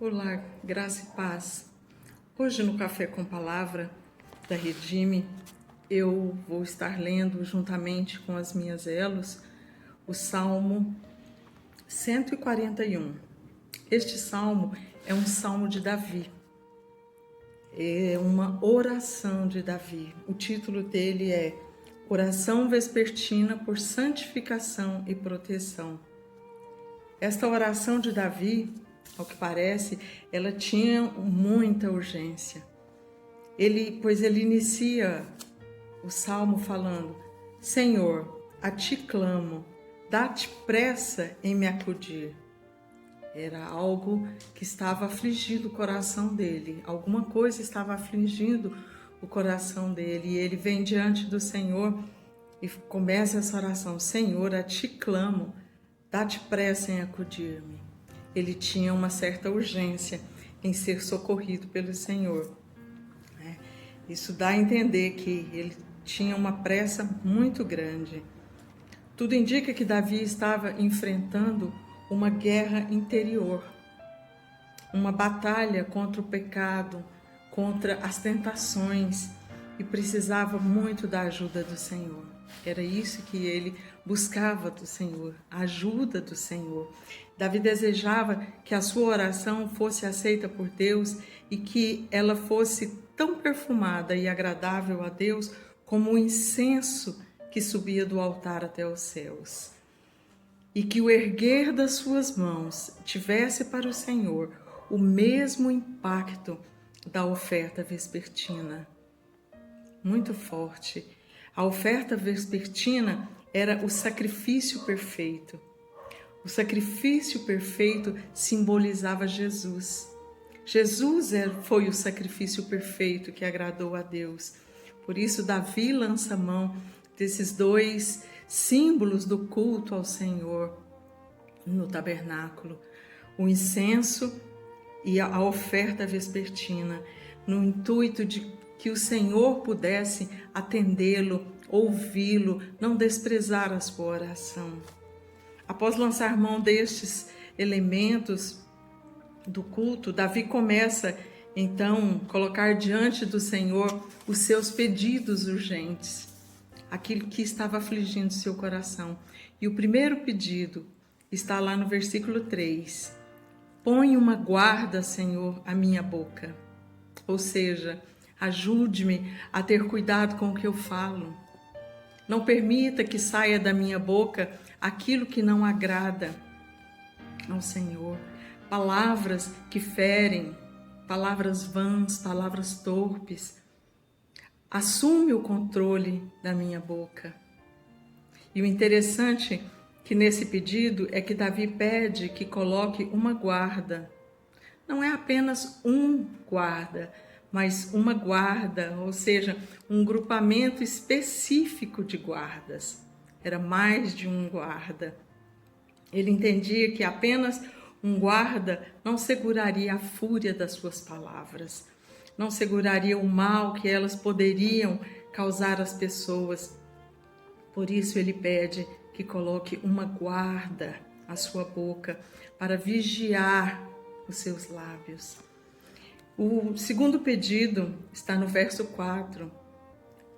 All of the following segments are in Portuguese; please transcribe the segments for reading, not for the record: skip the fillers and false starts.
Olá, graça e paz. Hoje no Café com Palavra da Redime, eu vou estar lendo juntamente com as minhas elos o Salmo 141. Este salmo é um salmo de Davi. É uma oração de Davi. O título dele é Oração Vespertina por Santificação e Proteção. Esta oração de Davi, ao que parece, ela tinha muita urgência. Pois ele inicia o salmo falando: Senhor, a ti clamo, dá-te pressa em me acudir. Era algo que estava afligindo o coração dele, alguma coisa estava afligindo o coração dele, e ele vem diante do Senhor e começa essa oração: Senhor, a ti clamo, dá-te pressa em acudir-me. Ele tinha uma certa urgência em ser socorrido pelo Senhor. Isso dá a entender que ele tinha uma pressa muito grande. Tudo indica que Davi estava enfrentando uma guerra interior, uma batalha contra o pecado, contra as tentações, e precisava muito da ajuda do Senhor. Era isso que ele buscava do Senhor, a ajuda do Senhor. Davi desejava que a sua oração fosse aceita por Deus e que ela fosse tão perfumada e agradável a Deus como o incenso que subia do altar até os céus. E que o erguer das suas mãos tivesse para o Senhor o mesmo impacto da oferta vespertina. Muito forte. A oferta vespertina era o sacrifício perfeito. O sacrifício perfeito simbolizava Jesus. Jesus foi o sacrifício perfeito que agradou a Deus. Por isso, Davi lança mão desses dois símbolos do culto ao Senhor no tabernáculo: o incenso e a oferta vespertina, no intuito de que o Senhor pudesse atendê-lo, ouvi-lo, não desprezar a sua oração. Após lançar mão destes elementos do culto, Davi começa então a colocar diante do Senhor os seus pedidos urgentes, aquilo que estava afligindo seu coração. E o primeiro pedido está lá no versículo 3. Põe uma guarda, Senhor, à minha boca. Ou seja, ajude-me a ter cuidado com o que eu falo. Não permita que saia da minha boca aquilo que não agrada ao Senhor. Palavras que ferem, palavras vãs, palavras torpes. Assume o controle da minha boca. E o interessante é que nesse pedido é que Davi pede que coloque uma guarda. Não é apenas um guarda, mas uma guarda, ou seja, um grupamento específico de guardas. Era mais de um guarda. Ele entendia que apenas um guarda não seguraria a fúria das suas palavras, não seguraria o mal que elas poderiam causar às pessoas. Por isso ele pede que coloque uma guarda à sua boca para vigiar os seus lábios. O segundo pedido está no verso 4.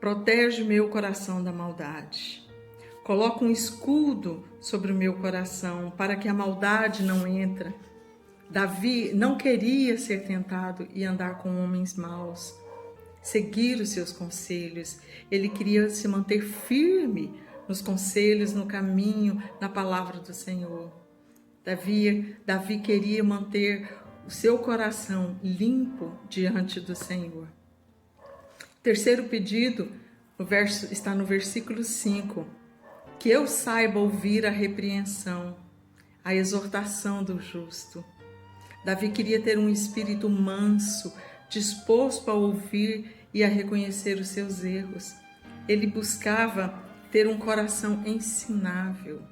Protege meu coração da maldade. Coloca um escudo sobre o meu coração para que a maldade não entre. Davi não queria ser tentado e andar com homens maus, seguir os seus conselhos. Ele queria se manter firme nos conselhos, no caminho, na palavra do Senhor. Davi queria manter o seu coração limpo diante do Senhor. O terceiro pedido está no versículo 5. Que eu saiba ouvir a repreensão, a exortação do justo. Davi queria ter um espírito manso, disposto a ouvir e a reconhecer os seus erros. Ele buscava ter um coração ensinável.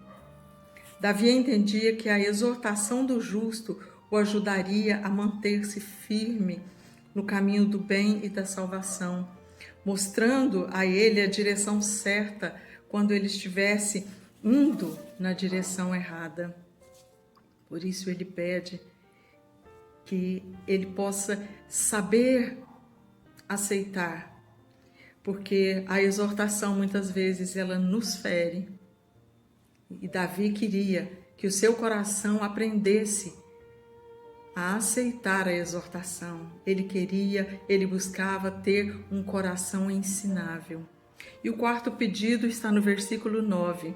Davi entendia que a exortação do justo o ajudaria a manter-se firme no caminho do bem e da salvação, mostrando a ele a direção certa quando ele estivesse indo na direção errada. Por isso ele pede que ele possa saber aceitar, porque a exortação muitas vezes ela nos fere. E Davi queria que o seu coração aprendesse a aceitar a exortação. Ele buscava ter um coração ensinável. E o quarto pedido está no versículo 9.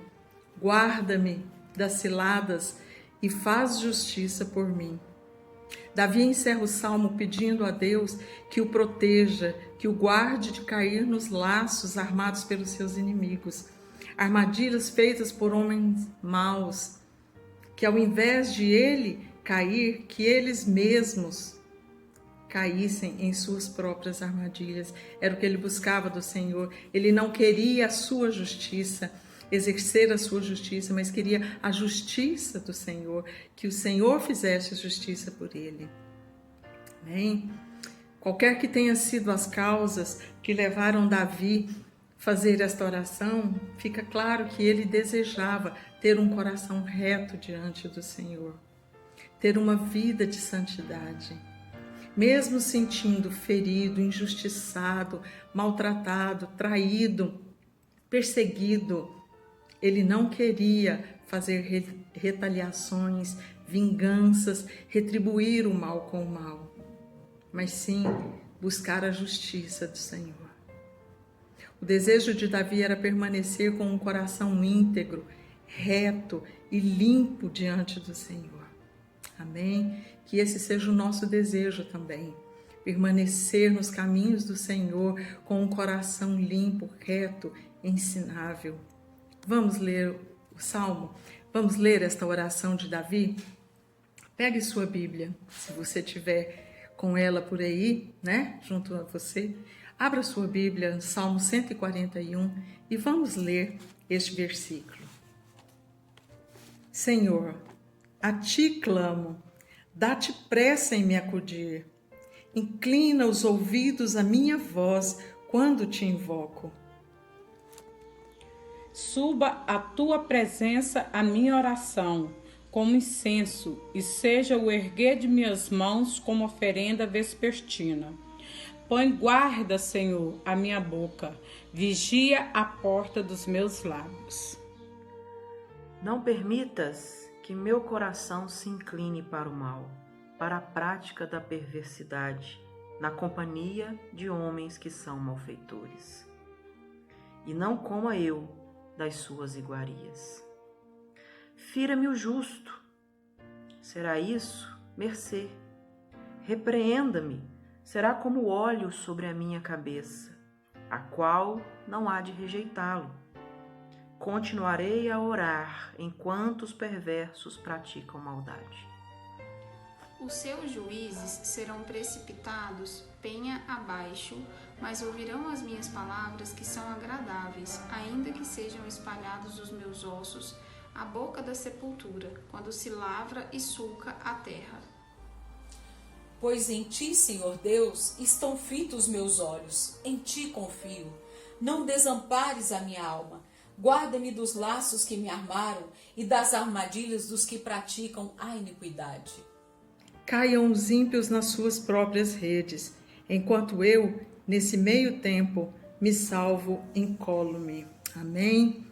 Guarda-me das ciladas e faz justiça por mim. Davi encerra o salmo pedindo a Deus que o proteja, que o guarde de cair nos laços armados pelos seus inimigos, armadilhas feitas por homens maus, que ao invés de ele cair, que eles mesmos caíssem em suas próprias armadilhas. Era o que ele buscava do Senhor. Ele não queria a sua justiça, exercer a sua justiça, mas queria a justiça do Senhor, que o Senhor fizesse a justiça por ele. Amém? Qualquer que tenha sido as causas que levaram Davi a fazer esta oração, fica claro que ele desejava ter um coração reto diante do Senhor, ter uma vida de santidade. Mesmo sentindo ferido, injustiçado, maltratado, traído, perseguido, ele não queria fazer retaliações, vinganças, retribuir o mal com o mal, mas sim buscar a justiça do Senhor. O desejo de Davi era permanecer com um coração íntegro, reto e limpo diante do Senhor. Amém? Que esse seja o nosso desejo também. Permanecer nos caminhos do Senhor com um coração limpo, reto, ensinável. Vamos ler o Salmo? Vamos ler esta oração de Davi? Pegue sua Bíblia, se você tiver com ela por aí, né? Junto a você. Abra sua Bíblia, Salmo 141, e vamos ler este versículo. Senhor, a ti clamo, dá-te pressa em me acudir. Inclina os ouvidos à minha voz quando te invoco. Suba à tua presença a minha oração, como incenso, e seja o erguer de minhas mãos como oferenda vespertina. Põe guarda, Senhor, a minha boca, vigia a porta dos meus lábios. Não permitas que meu coração se incline para o mal, para a prática da perversidade, na companhia de homens que são malfeitores. E não coma eu das suas iguarias. Fira-me o justo, será isso mercê. Repreenda-me, será como óleo sobre a minha cabeça, a qual não há de rejeitá-lo. Continuarei a orar enquanto os perversos praticam maldade. Os seus juízes serão precipitados penha abaixo, mas ouvirão as minhas palavras que são agradáveis, ainda que sejam espalhados os meus ossos à boca da sepultura, quando se lavra e sulca a terra. Pois em ti, Senhor Deus, estão fitos os meus olhos, em ti confio. Não desampares a minha alma. Guarda-me dos laços que me armaram e das armadilhas dos que praticam a iniquidade. Caiam os ímpios nas suas próprias redes, enquanto eu, nesse meio tempo, me salvo, incolo-me. Amém?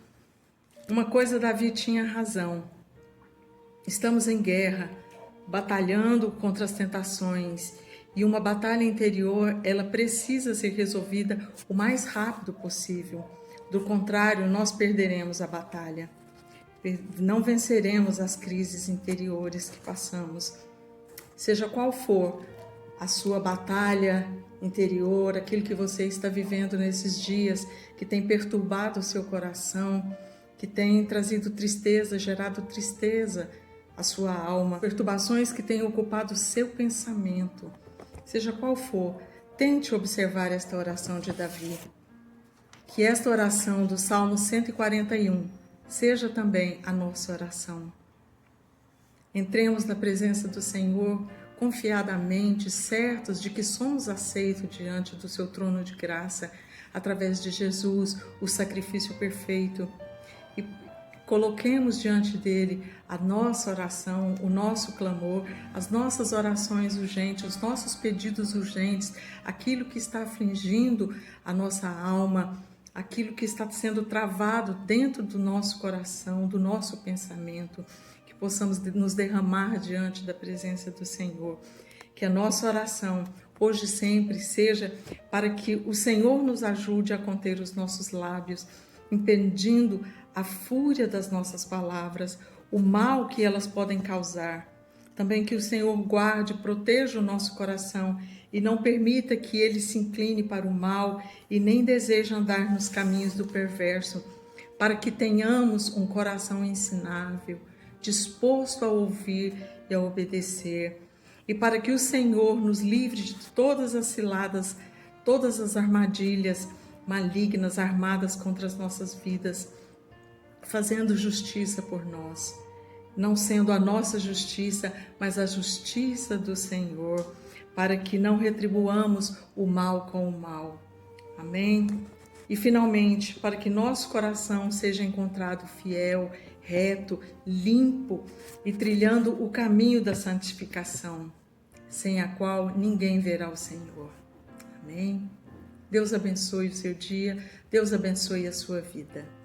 Uma coisa Davi tinha razão. Estamos em guerra, batalhando contra as tentações, e uma batalha interior, ela precisa ser resolvida o mais rápido possível. Do contrário, nós perderemos a batalha. Não venceremos as crises interiores que passamos. Seja qual for a sua batalha interior, aquilo que você está vivendo nesses dias, que tem perturbado o seu coração, que tem trazido tristeza, gerado tristeza à sua alma, perturbações que têm ocupado o seu pensamento. Seja qual for, tente observar esta oração de Davi. Que esta oração do Salmo 141 seja também a nossa oração. Entremos na presença do Senhor confiadamente, certos de que somos aceitos diante do seu trono de graça, através de Jesus, o sacrifício perfeito. E coloquemos diante dele a nossa oração, o nosso clamor, as nossas orações urgentes, os nossos pedidos urgentes, aquilo que está afligindo a nossa alma, aquilo que está sendo travado dentro do nosso coração, do nosso pensamento, que possamos nos derramar diante da presença do Senhor. Que a nossa oração, hoje e sempre, seja para que o Senhor nos ajude a conter os nossos lábios, impedindo a fúria das nossas palavras, o mal que elas podem causar. Também que o Senhor guarde, proteja o nosso coração e não permita que ele se incline para o mal e nem deseje andar nos caminhos do perverso, para que tenhamos um coração ensinável, disposto a ouvir e a obedecer, e para que o Senhor nos livre de todas as ciladas, todas as armadilhas malignas armadas contra as nossas vidas, fazendo justiça por nós, não sendo a nossa justiça, mas a justiça do Senhor, para que não retribuamos o mal com o mal. Amém? E finalmente, para que nosso coração seja encontrado fiel, reto, limpo e trilhando o caminho da santificação, sem a qual ninguém verá o Senhor. Amém? Deus abençoe o seu dia, Deus abençoe a sua vida.